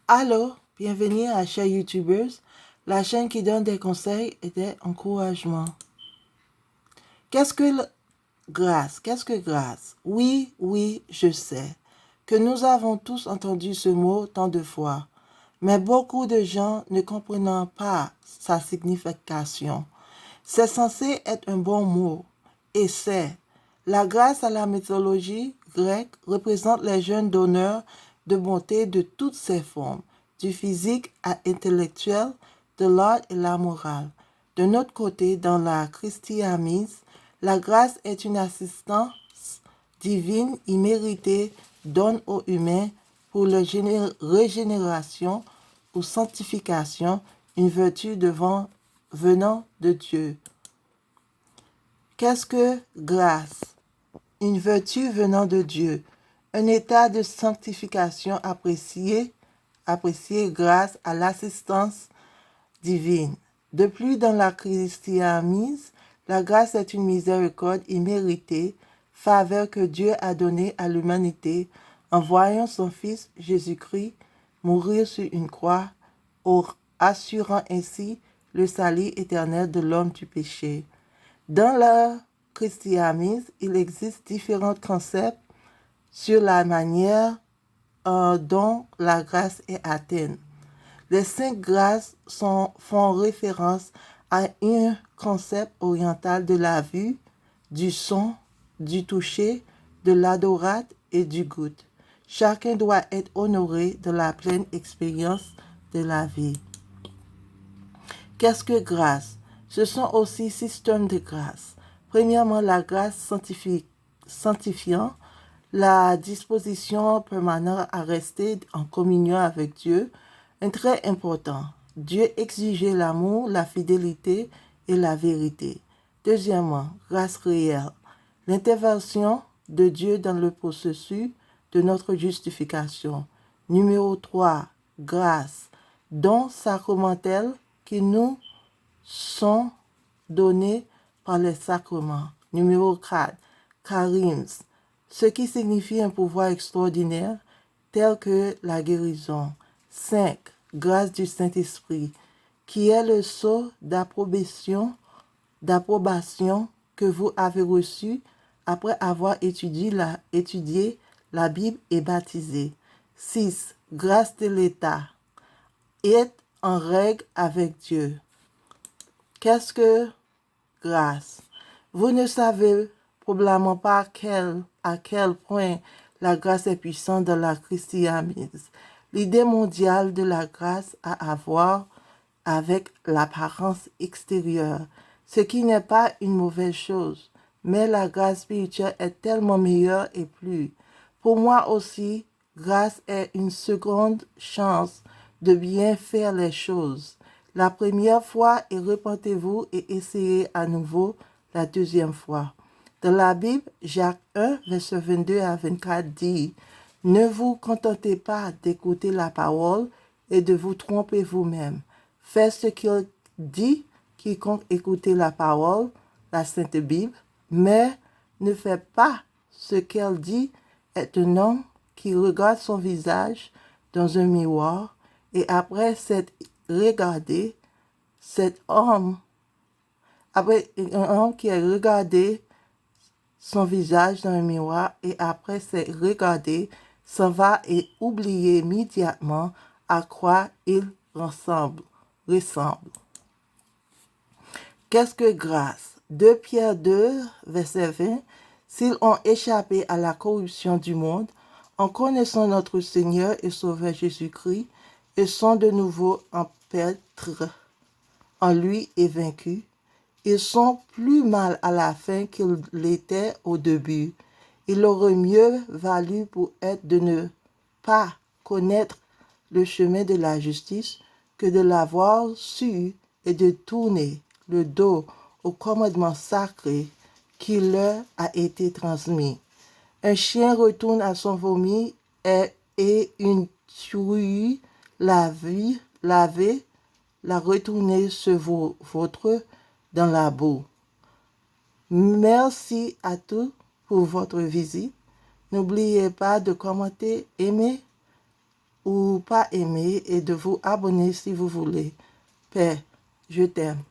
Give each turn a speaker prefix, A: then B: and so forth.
A: Allô, bienvenue à Chers YouTubers, la chaîne qui donne des conseils et des encouragements. Qu'est-ce que grâce? Qu'est-ce que grâce? Oui, je sais que nous avons tous entendu ce mot tant de fois, mais beaucoup de gens ne comprennent pas sa signification. C'est censé être un bon mot, et c'est. La grâce à la mythologie grecque représente les jeunes donneurs de bonté de toutes ses formes, du physique à intellectuel, de l'art et la morale. De notre côté, dans la christianisme, la grâce est une assistance divine imméritée donne aux humains pour leur régénération ou sanctification, une vertu venant de Dieu. Qu'est-ce que grâce? Une vertu venant de Dieu, un état de sanctification apprécié grâce à l'assistance divine. De plus, dans la christianisme, la grâce est une miséricorde imméritée, faveur que Dieu a donnée à l'humanité en voyant son Fils Jésus-Christ mourir sur une croix, assurant ainsi le salut éternel de l'homme du péché. Dans le christianisme, il existe différents concepts sur la manière dont la grâce est atteinte. Les 5 grâces font référence à un concept oriental de la vue, du son, du toucher, de l'adorat et du goût. Chacun doit être honoré de la pleine expérience de la vie. Qu'est-ce que grâce? Ce sont aussi systèmes de grâce. Premièrement, la grâce sanctifiant, la disposition permanente à rester en communion avec Dieu, un trait important. Dieu exigeait l'amour, la fidélité et la vérité. Deuxièmement, grâce réelle, l'intervention de Dieu dans le processus de notre justification. Numéro 3, grâce, don sacramentel qui nous sont donnés par les sacrements. Numéro 4, charims, ce qui signifie un pouvoir extraordinaire tel que la guérison. 5, grâce du Saint-Esprit, qui est le sceau d'approbation que vous avez reçu après avoir étudié la Bible et baptisé. 6, grâce de l'État, être en règle avec Dieu. Qu'est-ce que grâce? Vous ne savez probablement pas à quel point la grâce est puissante dans la christianisme. L'idée mondiale de la grâce a à voir avec l'apparence extérieure, ce qui n'est pas une mauvaise chose, mais la grâce spirituelle est tellement meilleure et plus. Pour moi aussi, grâce est une seconde chance de bien faire les choses. La première fois et repentez-vous et essayez à nouveau la deuxième fois. Dans la Bible, Jacques 1, verset 22 à 24 dit « Ne vous contentez pas d'écouter la parole et de vous tromper vous-même. Faites ce qu'il dit, quiconque écoute la parole, la Sainte Bible, mais ne fait pas ce qu'elle dit est un homme qui regarde son visage dans un miroir et après s'être regardé, après un homme qui a regardé son visage dans un miroir et après s'être regardé, s'en va et oublie immédiatement à quoi il ressemble. Qu'est-ce que grâce? 2 Pierre 2, verset 20. S'ils ont échappé à la corruption du monde, en connaissant notre Seigneur et Sauveur Jésus-Christ, et sont de nouveau empêtrés en lui et vaincus, ils sont plus mal à la fin qu'ils l'étaient au début. Il aurait mieux valu pour être de ne pas connaître le chemin de la justice que de l'avoir su et de tourner le dos au commandement sacré qui leur a été transmis. Un chien retourne à son vomi et une truie lavée la retourner sur votre dans la boue. Merci à tous pour votre visite. N'oubliez pas de commenter, aimer, ou pas aimer et de vous abonner si vous voulez. Père, je t'aime.